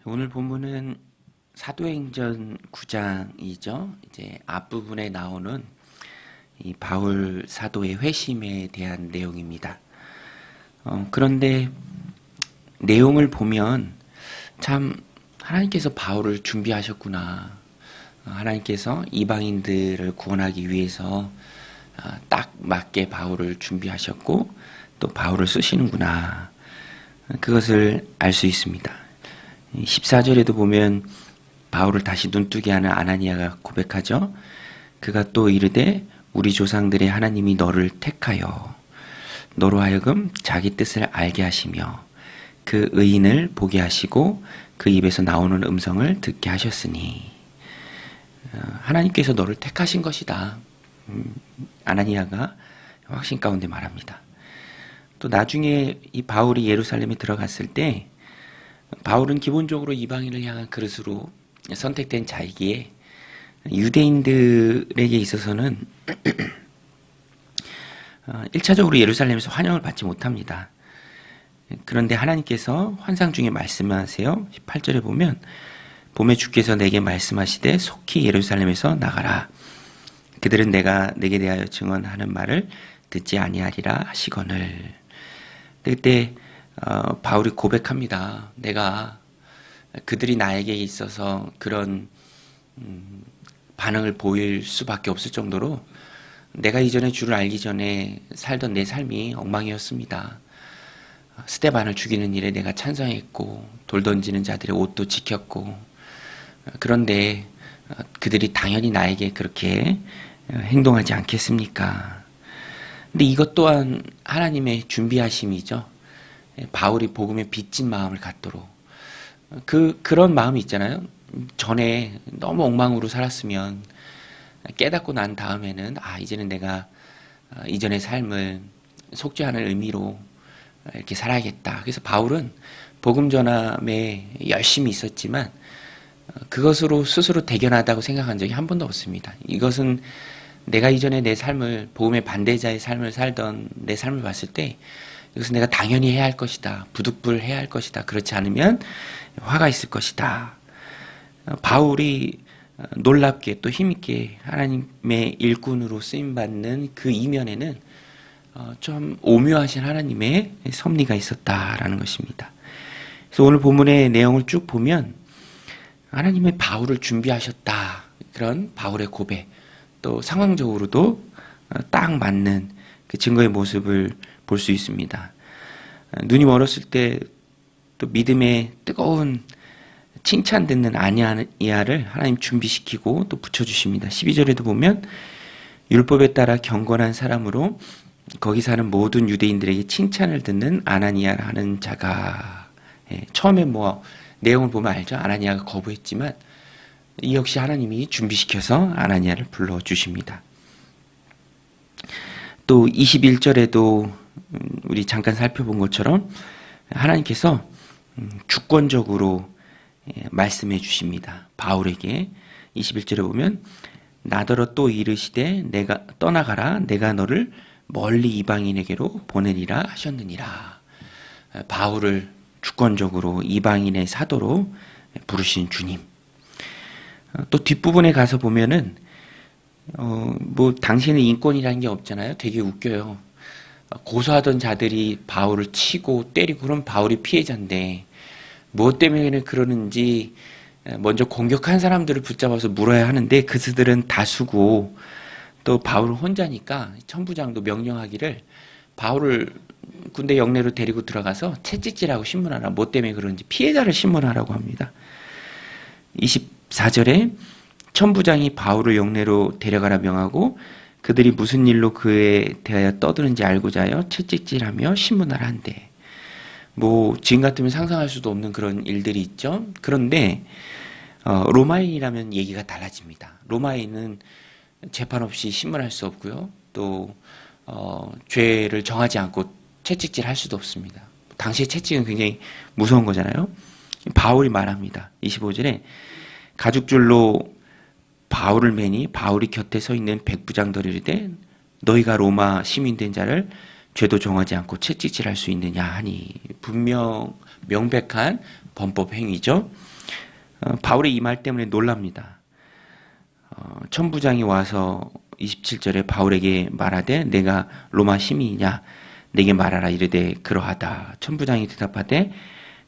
오늘 본문은 사도행전 9장이죠. 이제 앞부분에 나오는 이 바울 사도의 회심에 대한 내용입니다. 그런데 내용을 보면 참 하나님께서 바울을 준비하셨구나. 하나님께서 이방인들을 구원하기 위해서 딱 맞게 바울을 준비하셨고 또 바울을 쓰시는구나. 그것을 알 수 있습니다. 14절에도 보면 바울을 다시 눈뜨게 하는 아나니아가 고백하죠. 그가 또 이르되 우리 조상들의 하나님이 너를 택하여 너로 하여금 자기 뜻을 알게 하시며 그 의인을 보게 하시고 그 입에서 나오는 음성을 듣게 하셨으니 하나님께서 너를 택하신 것이다. 아나니아가 확신 가운데 말합니다. 또 나중에 이 바울이 예루살렘에 들어갔을 때 바울은 기본적으로 이방인을 향한 그릇으로 선택된 자이기에 유대인들에게 있어서는 1차적으로 예루살렘에서 환영을 받지 못합니다. 그런데 하나님께서 환상 중에 말씀하세요. 18절에 보면 봄에 주께서 내게 말씀하시되 속히 예루살렘에서 나가라. 그들은 내가 내게 대하여 증언하는 말을 듣지 아니하리라 하시거늘. 그때 바울이 고백합니다. 내가 그들이 나에게 있어서 그런 반응을 보일 수밖에 없을 정도로 내가 이전에 주를 알기 전에 살던 내 삶이 엉망이었습니다. 스데반을 죽이는 일에 내가 찬성했고 돌 던지는 자들의 옷도 지켰고 그런데 그들이 당연히 나에게 그렇게 행동하지 않겠습니까? 근데 이것 또한 하나님의 준비하심이죠. 바울이 복음에 빚진 마음을 갖도록 그런 마음이 있잖아요. 전에 너무 엉망으로 살았으면 깨닫고 난 다음에는 이제는 내가 이전의 삶을 속죄하는 의미로 이렇게 살아야겠다. 그래서 바울은 복음 전함에 열심히 있었지만 그것으로 스스로 대견하다고 생각한 적이 한 번도 없습니다. 이것은 내가 이전에 내 삶을 복음의 반대자의 삶을 살던 내 삶을 봤을 때 이것은 내가 당연히 해야 할 것이다. 부득불해야 할 것이다. 그렇지 않으면 화가 있을 것이다. 바울이 놀랍게 또 힘있게 하나님의 일꾼으로 쓰임받는 그 이면에는 좀 오묘하신 하나님의 섭리가 있었다라는 것입니다. 그래서 오늘 본문의 내용을 쭉 보면 하나님의 바울을 준비하셨다. 그런 바울의 고백, 또 상황적으로도 딱 맞는 그 증거의 모습을 볼 수 있습니다. 눈이 멀었을 때 또 믿음의 뜨거운 칭찬 듣는 아나니아를 하나님 준비시키고 또 붙여주십니다. 12절에도 보면 율법에 따라 경건한 사람으로 거기 사는 모든 유대인들에게 칭찬을 듣는 아나니아라 하는 자가 처음에 내용을 보면 알죠. 아나니아가 거부했지만 이 역시 하나님이 준비시켜서 아나니아를 불러주십니다. 또 21절에도 우리 잠깐 살펴본 것처럼 하나님께서 주권적으로 말씀해 주십니다. 바울에게 21절에 보면 나더러 또 이르시되 내가 떠나가라 내가 너를 멀리 이방인에게로 보내리라 하셨느니라. 바울을 주권적으로 이방인의 사도로 부르신 주님. 또 뒷부분에 가서 보면은 당신은 인권이라는 게 없잖아요. 되게 웃겨요. 고소하던 자들이 바울을 치고 때리고 그럼 바울이 피해자인데 무엇 때문에 그러는지 먼저 공격한 사람들을 붙잡아서 물어야 하는데 그들은 다수고 또 바울은 혼자니까 천부장도 명령하기를 바울을 군대 영내로 데리고 들어가서 채찍질하고 신문하라. 뭐 때문에 그런지 피해자를 신문하라고 합니다. 24절에 천부장이 바울을 영내로 데려가라 명하고 그들이 무슨 일로 그에 대하여 떠드는지 알고자 하여 채찍질하며 신문하라 한대. 지금 같으면 상상할 수도 없는 그런 일들이 있죠. 그런데 로마인이라면 얘기가 달라집니다. 로마인은 재판 없이 신문할 수 없고요. 또 죄를 정하지 않고 채찍질 할 수도 없습니다. 당시의 채찍은 굉장히 무서운 거잖아요. 바울이 말합니다. 25절에 가죽줄로 바울을 매니 바울이 곁에 서 있는 백부장들이 이르되 너희가 로마 시민된 자를 죄도 정하지 않고 채찍질할 수 있느냐 하니 분명 명백한 범법 행위죠. 바울의 이 말 때문에 놀랍니다. 천부장이 와서 27절에 바울에게 말하되 내가 로마 시민이냐 내게 말하라 이르되 그러하다. 천부장이 대답하되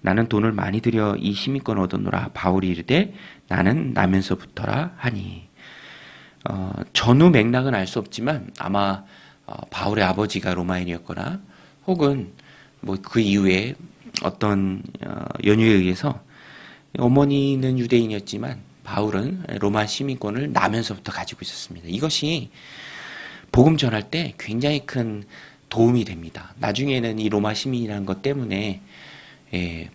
나는 돈을 많이 들여 이 시민권 얻었노라. 바울이 이르되 나는 나면서부터라 하니. 전후 맥락은 알 수 없지만 아마 바울의 아버지가 로마인이었거나 혹은 뭐 그 이후에 어떤 연유에 의해서 어머니는 유대인이었지만 바울은 로마 시민권을 나면서부터 가지고 있었습니다. 이것이 복음 전할 때 굉장히 큰 도움이 됩니다. 나중에는 이 로마 시민이라는 것 때문에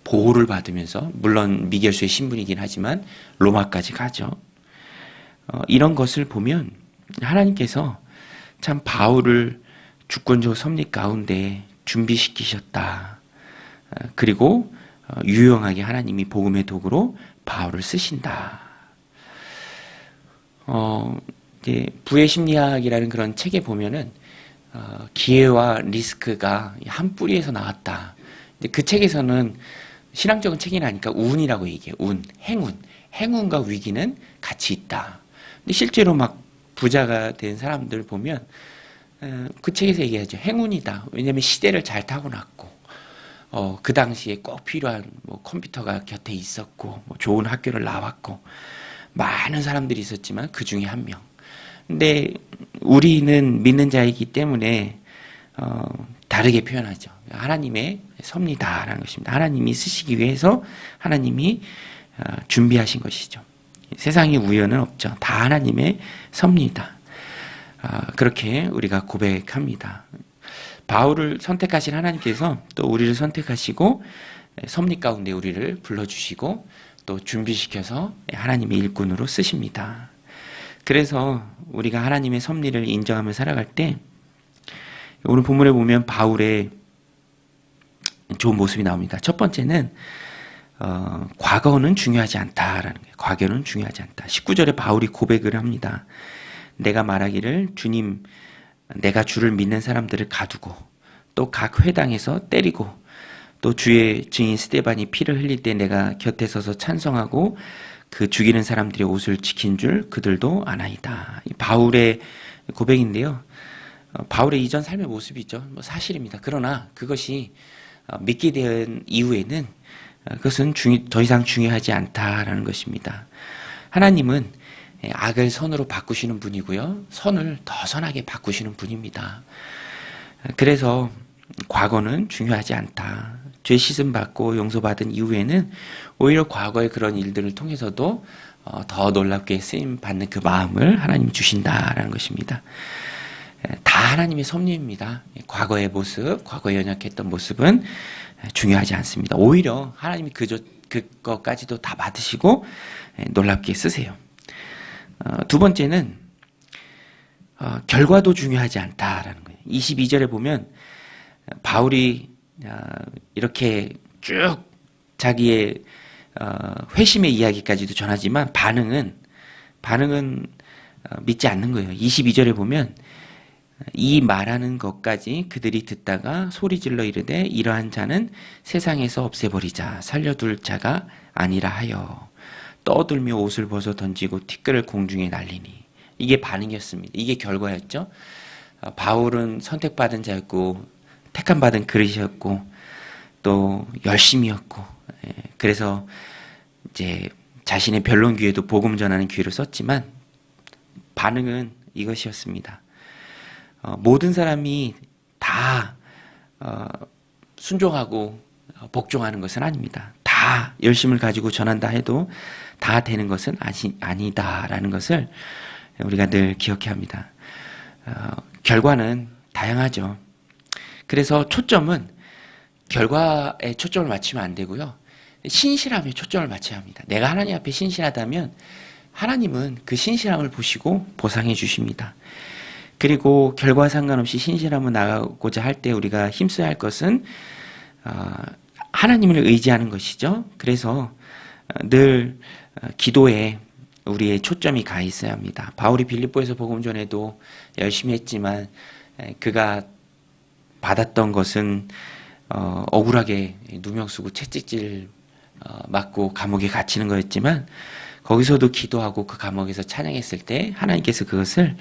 보호를 받으면서 물론 미결수의 신분이긴 하지만 로마까지 가죠. 이런 것을 보면 하나님께서 참 바울을 주권적 섭리 가운데 준비시키셨다. 그리고 유용하게 하나님이 복음의 도구로 바울을 쓰신다. 이제 부의 심리학이라는 그런 책에 보면은 기회와 리스크가 한 뿌리에서 나왔다. 그 책에서는 신앙적인 책이 나니까 운이라고 얘기해요. 운, 행운. 행운과 위기는 같이 있다. 근데 실제로 막 부자가 된 사람들 보면 그 책에서 얘기하죠. 행운이다. 왜냐하면 시대를 잘 타고났고 그 당시에 꼭 필요한 뭐 컴퓨터가 곁에 있었고 뭐 좋은 학교를 나왔고 많은 사람들이 있었지만 그 중에 한 명. 근데 우리는 믿는 자이기 때문에 다르게 표현하죠. 하나님의 섭리다라는 것입니다. 하나님이 쓰시기 위해서 하나님이 준비하신 것이죠. 세상에 우연은 없죠. 다 하나님의 섭리다. 그렇게 우리가 고백합니다. 바울을 선택하신 하나님께서 또 우리를 선택하시고 섭리 가운데 우리를 불러주시고 또 준비시켜서 하나님의 일꾼으로 쓰십니다. 그래서 우리가 하나님의 섭리를 인정하며 살아갈 때 오늘 본문에 보면 바울의 좋은 모습이 나옵니다. 첫 번째는 과거는 중요하지 않다라는 거예요. 과거는 중요하지 않다. 19절에 바울이 고백을 합니다. 내가 말하기를 주님 내가 주를 믿는 사람들을 가두고 또 각 회당에서 때리고 또 주의 증인 스데반이 피를 흘릴 때 내가 곁에 서서 찬성하고 그 죽이는 사람들의 옷을 지킨 줄 그들도 아나이다. 바울의 고백인데요. 바울의 이전 삶의 모습이죠. 사실입니다. 그러나 그것이 믿게 된 이후에는 그것은 더 이상 중요하지 않다라는 것입니다. 하나님은 악을 선으로 바꾸시는 분이고요. 선을 더 선하게 바꾸시는 분입니다. 그래서 과거는 중요하지 않다. 죄 씻음 받고 용서받은 이후에는 오히려 과거의 그런 일들을 통해서도 더 놀랍게 쓰임 받는 그 마음을 하나님이 주신다라는 것입니다. 다 하나님의 섭리입니다. 과거의 모습, 과거에 연약했던 모습은 중요하지 않습니다. 오히려 하나님이 그것까지도 다 받으시고 놀랍게 쓰세요. 두 번째는 결과도 중요하지 않다라는 거예요. 22절에 보면 바울이 이렇게 쭉 자기의 회심의 이야기까지도 전하지만 반응은 믿지 않는 거예요. 22절에 보면 이 말하는 것까지 그들이 듣다가 소리질러 이르되 이러한 자는 세상에서 없애버리자 살려둘 자가 아니라 하여 떠들며 옷을 벗어 던지고 티끌을 공중에 날리니. 이게 반응이었습니다. 이게 결과였죠. 바울은 선택받은 자였고 택함받은 그릇이었고 또 열심이었고 그래서 이제 자신의 변론 기회도 복음 전하는 기회로 썼지만 반응은 이것이었습니다. 모든 사람이 다 순종하고 복종하는 것은 아닙니다. 다 열심을 가지고 전한다 해도 다 되는 것은 아니다라는 것을 우리가 늘 기억해야 합니다. 결과는 다양하죠. 그래서 초점은 결과에 초점을 맞추면 안 되고요. 신실함에 초점을 맞춰야 합니다. 내가 하나님 앞에 신실하다면 하나님은 그 신실함을 보시고 보상해 주십니다. 그리고 결과 상관없이 신실함을 나가고자 할 때 우리가 힘써야 할 것은 하나님을 의지하는 것이죠. 그래서 늘 기도에 우리의 초점이 가 있어야 합니다. 바울이 빌립보에서 복음 전에도 열심히 했지만 그가 받았던 것은 억울하게 누명 쓰고 채찍질 맞고 감옥에 갇히는 거였지만 거기서도 기도하고 그 감옥에서 찬양했을 때 하나님께서 그것을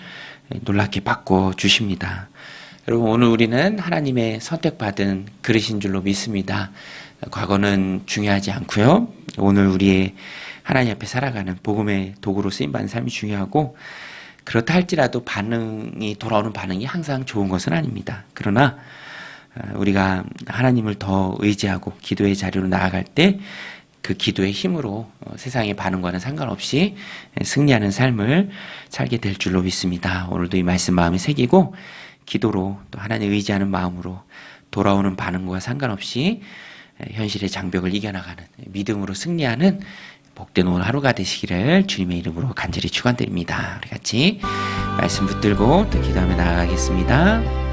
놀랍게 바꿔 주십니다. 여러분, 오늘 우리는 하나님의 선택받은 그릇인 줄로 믿습니다. 과거는 중요하지 않고요. 오늘 우리의 하나님 앞에 살아가는 복음의 도구로 쓰임받는 삶이 중요하고, 그렇다 할지라도 돌아오는 반응이 항상 좋은 것은 아닙니다. 그러나 우리가 하나님을 더 의지하고 기도의 자리로 나아갈 때 그 기도의 힘으로 세상의 반응과는 상관없이 승리하는 삶을 살게 될 줄로 믿습니다. 오늘도 이 말씀 마음에 새기고 기도로 또 하나님 의지하는 마음으로 돌아오는 반응과 상관없이 현실의 장벽을 이겨나가는 믿음으로 승리하는 복된 오늘 하루가 되시기를 주님의 이름으로 간절히 축원드립니다. 우리 같이 말씀 붙들고 또 기도하며 나아가겠습니다.